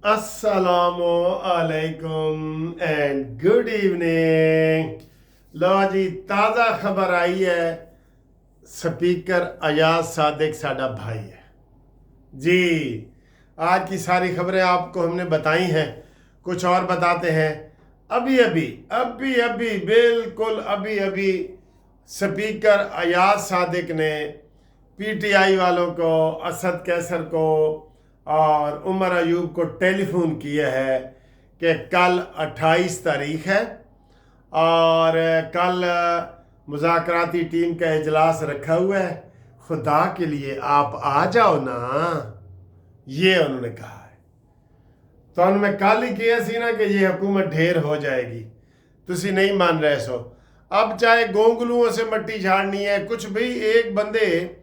अस्सलामु अलैकुम and good evening. लो जी, ताज़ा खबर आई है। स्पीकर अयाज सादिक साडा भाई है जी। आज की सारी खबरें आपको हमने बताई हैं, कुछ और बताते हैं। अभी अभी अभी अभी बिल्कुल अभी अभी स्पीकर अयाज सादिक ने पीटीआई वालों को, असद कैसर को और उमर अयूब को टेलीफोन किया है कि कल 28 तारीख है और कल मुज़ाकराती टीम का इजलास रखा हुआ है, खुदा के लिए आप आ जाओ ना, ये उन्होंने कहा है। तो उन्होंने कल ही किया सी ना कि ये हुकूमत ढेर हो जाएगी, तुसी नहीं मान रहे सो। अब चाहे गोंगलुओं से मट्टी झाड़नी है कुछ भी, एक बंदे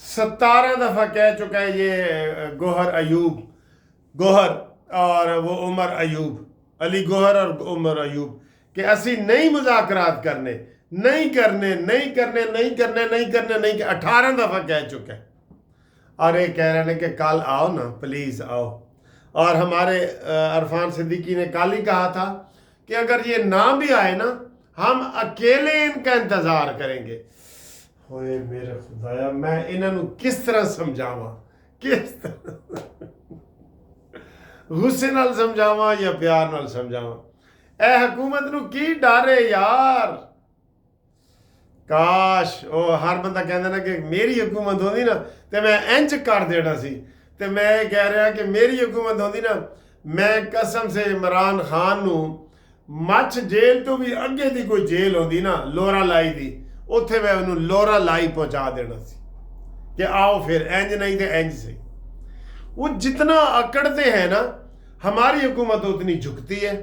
17 दफ़ा कह चुका है ये गोहर और वो उमर अयूब, अली गोहर और उमर अयूब, कि असी नहीं मुज़ाकरात करने, नहीं करने, नहीं करने, नहीं करने, नहीं करने, नहीं करने, 18 दफ़ा कह चुके हैं। और ये कह रहे हैं कि कल आओ ना, प्लीज़ आओ। और हमारे अरफान सिद्दीकी ने कल ही कहा था कि अगर ये ना भी आए ना, हम अकेले इनका इंतज़ार करेंगे। होए मेरे खुदाया, मैं इन्हों किस तरह समझावा, किस तरह गुस्से नाल समझावा या प्यार नाल समझावा। ए हुकूमत नू की डरे यार। काश वो हर बंदा कहता ना कि मेरी हुकूमत होती ना तो मैं इंज कर देना सी। तो मैं कह रहा कि मेरी हुकूमत होती ना, मैं कसम से इमरान खान नू मच जेल तो भी अगे दी कोई जेल होती ना, लोरा लाई दी, उत्थे मैं उन्होंने लोरा लाई पहुंचा देना सी कि आओ फिर इंज नहीं तो इंज से। वो जितना अकड़ते हैं ना, हमारी हुकूमत उतनी झुकती है।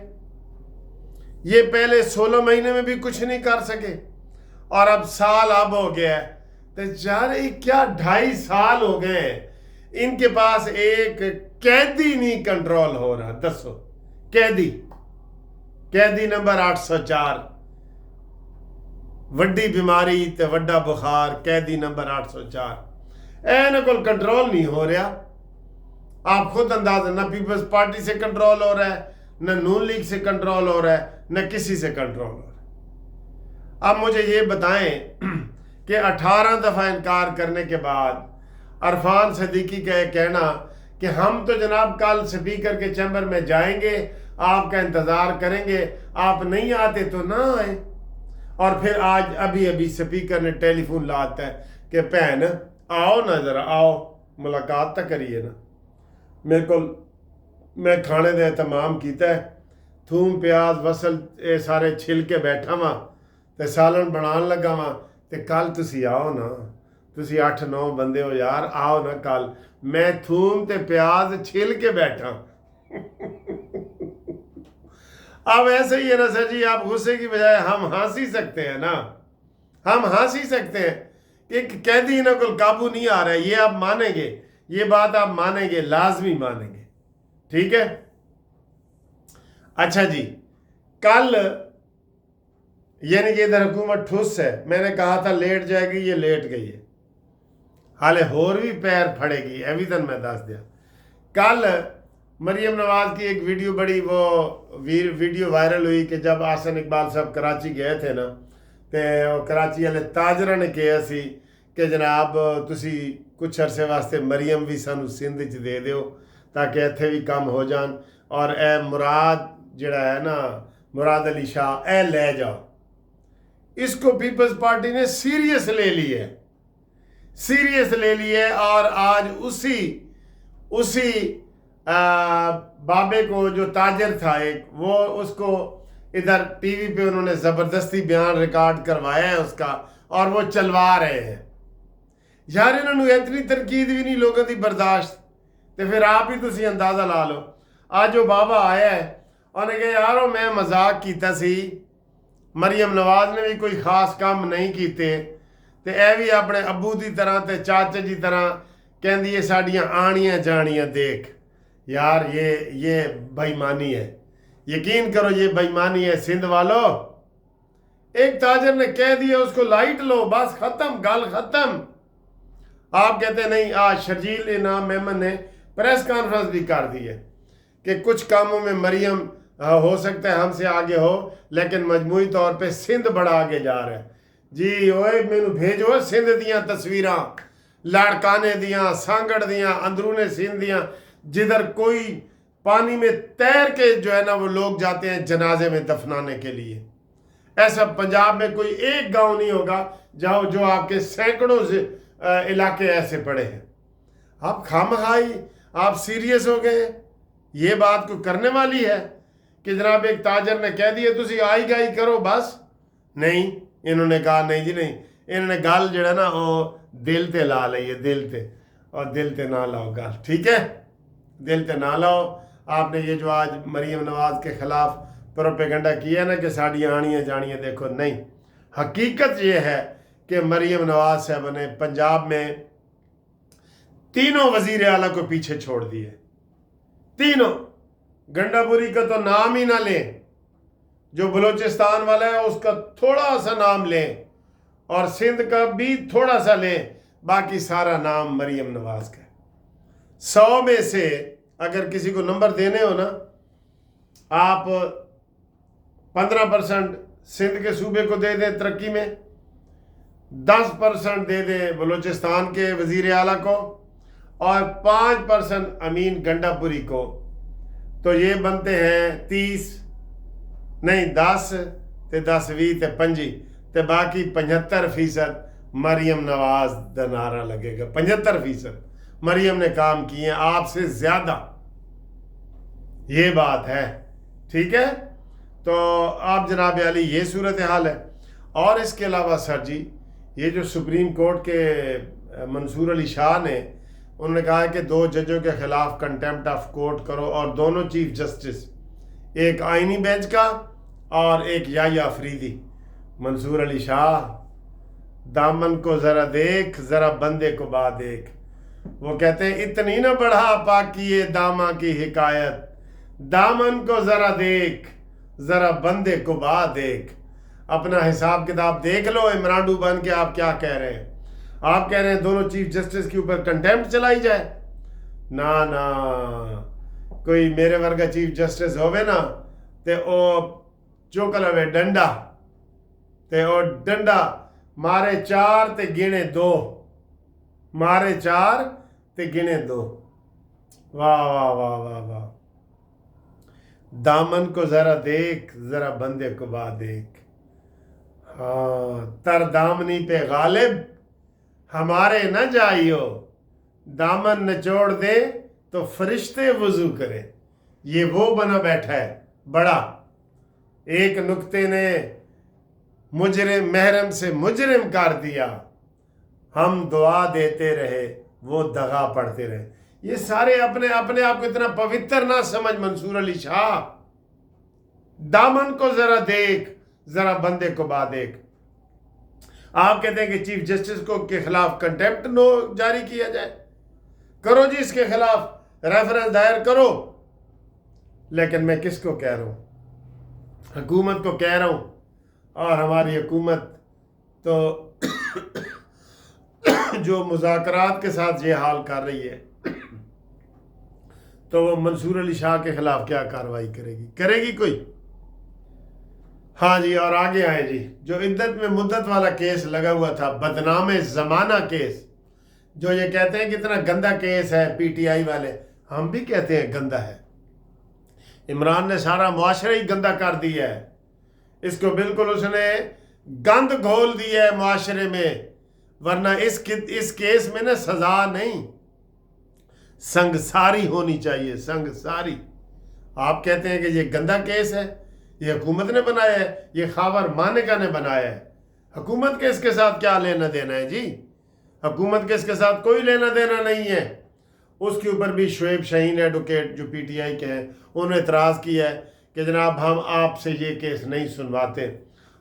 ये पहले 16 महीने में भी कुछ नहीं कर सके और अब साल अब हो गया है। तो यार ये क्या 2.5 साल हो गए, इनके पास एक कैदी नहीं कंट्रोल हो रहा। दसो, कैदी नंबर 804, वड्डी बीमारी ते वड्डा बुखार, कैदी नंबर 804, इन्हों को कंट्रोल नहीं हो रहा। आप खुद अंदाजा, ना पीपल्स पार्टी से कंट्रोल हो रहा है, न नून लीग से कंट्रोल हो रहा है, न किसी से कंट्रोल हो रहा है। अब मुझे ये बताएं कि 18 दफ़ा इनकार करने के बाद अरफान सिद्दीकी का कहना कि हम तो जनाब कल स्पीकर के चैम्बर में जाएंगे, आपका इंतज़ार करेंगे, आप नहीं आते तो ना आए। और फिर आज अभी अभी स्पीकर ने टेलीफोन लाता है कि भैन आओ ना, ज़रा आओ, मुलाकात तो करिए ना। मेरे को, मैं खाने का एहतमाम किया है, थूम प्याज वसल ये सारे छिल के बैठा वा तो सालन बनान लगा वा। तो कल तुसी आओ ना, तुसी 8-9 बंदे हो यार, आओ ना कल, मैं थूम ते प्याज छिल के बैठा। अब ऐसे ही है ना सर जी, आप गुस्से की बजाय हम हंस ही सकते हैं ना, हम हंस ही सकते हैं कि कैदी इन्हों को काबू नहीं आ रहा है। ये आप मानेंगे, ये बात आप मानेंगे, लाजमी मानेंगे, ठीक है। अच्छा जी, कल यानी कि इधर हुकूमत ठुस है, मैंने कहा था लेट जाएगी, ये लेट गई है, हाले होर भी पैर फड़ेगी, अभी तक मैं दस दिया। कल मरियम नवाज की एक वीडियो बड़ी वीडियो वायरल हुई कि जब आसन इकबाल साहब कराची गए थे ना, तो कराची वाले ताजरा ने कहा सी कि जनाब तुसी कुछ अरसे वास्ते मरियम भी सानू सिंध च दे दिओ ताकि इत्थे भी काम हो जान, और ए मुराद जड़ा है ना, मुराद अली शाह, ए ले जाओ। इसको पीपल्स पार्टी ने सीरियस ले ली है, सीरियस ले ली है। और आज उसी बाबे को जो ताजर था एक, वो उसको इधर टीवी पे उन्होंने ज़बरदस्ती बयान रिकॉर्ड करवाया है उसका, और वो चलवा रहे हैं। यार इन्होंने इतनी तरकीद भी नहीं लोगों की बर्दाश्त। तो फिर आप ही तुसी अंदाज़ा ला लो, आज जो बाबा आया है उन्हें कहा यारो मैं मजाक किया सी, मरियम नवाज ने भी कोई खास काम नहीं किए, तो यह भी अपने अबू की तरह ते चाचे की तरह कहती है साड़ियाँ आनियाँ जानियाँ देख। यार ये बेईमानी है, यकीन करो ये बेईमानी है। सिंध वालों, एक ताजर ने कह दिया उसको लाइट लो, बस खत्म, गल खत्म। आप कहते नहीं, आज शर्जील इनाम मेमन ने प्रेस कॉन्फ्रेंस भी कर दी है کہ کچھ کاموں میں مریم ہو سکتا ہے ہم سے آگے ہو، لیکن مجموعی طور پہ سندھ بڑا آگے جا رہا ہے جی۔ اوئے مینو بھیجو سندھ دیاں تصویراں، لاڑکانے دیاں، سانگڑ دیاں، اندرون سندھ دیاں، جدھر کوئی پانی میں تیر کے جو ہے نا وہ لوگ جاتے ہیں جنازے میں دفنانے کے لیے۔ ایسا پنجاب میں کوئی ایک گاؤں نہیں ہوگا جہاں جو آپ کے سینکڑوں علاقے ایسے پڑے ہیں۔ آپ خامخواہی آپ سیریس ہو گئے ہیں، یہ بات کو کرنے والی ہے کہ جناب ایک تاجر نے کہہ دیا تسی آئی گائی کرو بس نہیں، انہوں نے کہا نہیں جی نہیں، انہوں نے گل جڑا نا وہ دل تے لا لئی ہے، دل تے، اور دل تے نہ لاؤ گل، ٹھیک ہے، دل تے نہ لاؤ۔ آپ نے یہ جو آج مریم نواز کے خلاف پروپیگنڈا کیا ہے نا کہ ساڑیاں آنیاں جانیاں، دیکھو نہیں، حقیقت یہ ہے کہ مریم نواز صاحب نے پنجاب میں تینوں وزیر اعلیٰ کو پیچھے چھوڑ دیے، تینوں۔ گنڈا پوری کا تو نام ہی نہ لیں، جو بلوچستان والا ہے اس کا تھوڑا سا نام لیں، اور سندھ کا بھی تھوڑا سا لیں، باقی سارا نام مریم نواز کا ہے۔ 100 میں سے اگر کسی کو نمبر دینے ہو نا، آپ 15% سندھ کے صوبے کو دے دیں ترقی میں، 10% دے دیں بلوچستان کے وزیر اعلیٰ کو، اور 5% امین گنڈا پوری کو، تو یہ بنتے ہیں 30، نہیں 10 تے 10 20 تے 25 تے باقی 75% مریم نواز دا نعرہ لگے گا۔ 75% مریم نے کام کیے ہیں آپ سے زیادہ، یہ بات ہے، ٹھیک ہے۔ تو آپ جناب علی یہ صورتحال ہے۔ اور اس کے علاوہ سر جی، یہ جو سپریم کورٹ کے منصور علی شاہ نے، انہوں نے کہا ہے کہ 2 ججوں کے خلاف کنٹیمپٹ آف کورٹ کرو، اور دونوں چیف جسٹس، ایک آئینی بینچ کا اور ایک یحییٰ آفریدی۔ منصور علی شاہ، دامن کو ذرا دیکھ، ذرا بندے کو با دیکھ۔ وہ کہتے ہیں اتنی نہ بڑھا پاکیے داماں کی حکایت، دامن کو ذرا دیکھ، ذرا بندے کو با دیکھ۔ اپنا حساب کتاب دیکھ لو عمران ڈوبان کے آپ کیا کہہ رہے ہیں۔ آپ کہہ رہے ہیں دونوں چیف جسٹس کے اوپر کنٹیمپٹ چلائی جائے؟ نا کوئی میرے ورگا چیف جسٹس ہوئے نا تے او چوکل ہوئے ڈنڈا، تے او ڈنڈا مارے 4 تے گنے 2، مارے 4 تے گنے 2۔ واہ واہ واہ واہ واہ۔ دامن کو ذرا دیکھ، ذرا بندے کو با دیکھ۔ ہاں، تر دامنی پہ غالب ہمارے نہ جائیو، دامن نچوڑ دے تو فرشتے وضو کرے۔ یہ وہ بنا بیٹھا ہے بڑا، ایک نکتے نے مجرم محرم سے مجرم کر دیا، ہم دعا دیتے رہے وہ دغا پڑھتے رہے۔ یہ سارے اپنے آپ کو اتنا پوتر نہ سمجھ منصور علی شاہ۔ دامن کو ذرا دیکھ، ذرا بندے کو با دیکھ۔ آپ کہتے ہیں کہ چیف جسٹس کو کے خلاف کنٹیمپٹ جاری کیا جائے، کرو جی، اس کے خلاف ریفرنس دائر کرو۔ لیکن میں کس کو کہہ رہا ہوں؟ حکومت کو کہہ رہا ہوں، اور ہماری حکومت تو جو مذاکرات کے ساتھ یہ حال کر رہی ہے، تو وہ منصور علی شاہ کے خلاف کیا کارروائی کرے گی کوئی؟ ہاں جی، اور آگے آئے جی، جو عدت میں مدت والا کیس لگا ہوا تھا، بدنام زمانہ کیس، جو یہ کہتے ہیں کہ اتنا گندا کیس ہے، پی ٹی آئی والے، ہم بھی کہتے ہیں گندا ہے۔ عمران نے سارا معاشرہ ہی گندا کر دیا ہے، اس کو بالکل اس نے گند گھول دیا ہے معاشرے میں، ورنہ اس کیس میں نا سزا نہیں، سنگساری ہونی چاہیے، سنگساری۔ آپ کہتے ہیں کہ یہ گندا کیس ہے، یہ حکومت نے بنایا ہے، یہ خاور مانیکا نے بنایا ہے۔ حکومت کے اس کے ساتھ کیا لینا دینا ہے جی؟ حکومت کے اس کے ساتھ کوئی لینا دینا نہیں ہے۔ اس کے اوپر بھی شعیب شاہین ایڈوکیٹ جو پی ٹی آئی کے ہیں، انہوں نے اعتراض کیا ہے کہ جناب ہم آپ سے یہ کیس نہیں سنواتے،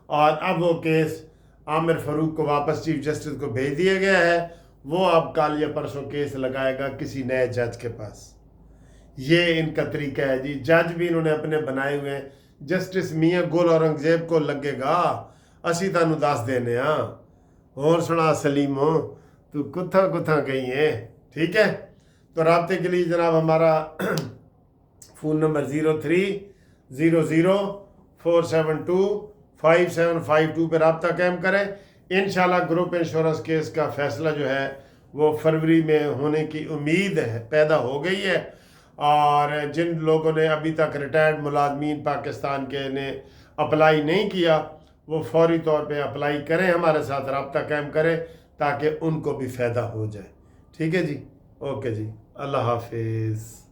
اور اب وہ کیس عامر فاروق کو واپس چیف جسٹس کو بھیج دیا گیا ہے، وہ اب کل یا پرسوں کیس لگائے گا کسی نئے جج کے پاس۔ یہ ان کا طریقہ ہے جی، جج بھی انہوں نے اپنے بنائے ہوئے ہیں۔ جسٹس میاں گل اورنگزیب کو لگے گا اسی تانوں دس دینے ہاں، اور سنا سلیمو تو کتھاں گئی ہے، ٹھیک ہے۔ تو رابطے کے لیے جناب ہمارا फ़ोन नंबर 030047255752 पर रब्ता कायम करें। इंशाल्लाह ग्रुप इंश्योरेंस केस का फ़ैसला जो है वो फरवरी में होने की उम्मीद है, पैदा हो गई है। और जिन लोगों ने अभी तक रिटायर्ड मुलाजमीन पाकिस्तान के ने अप्लाई नहीं किया, वो फौरी तौर पे अप्लाई करें, हमारे साथ रब्ता कायम करें ताकि उनको भी फ़ायदा हो जाए। ठीक है जी, ओके जी, अल्लाह हाफिज़।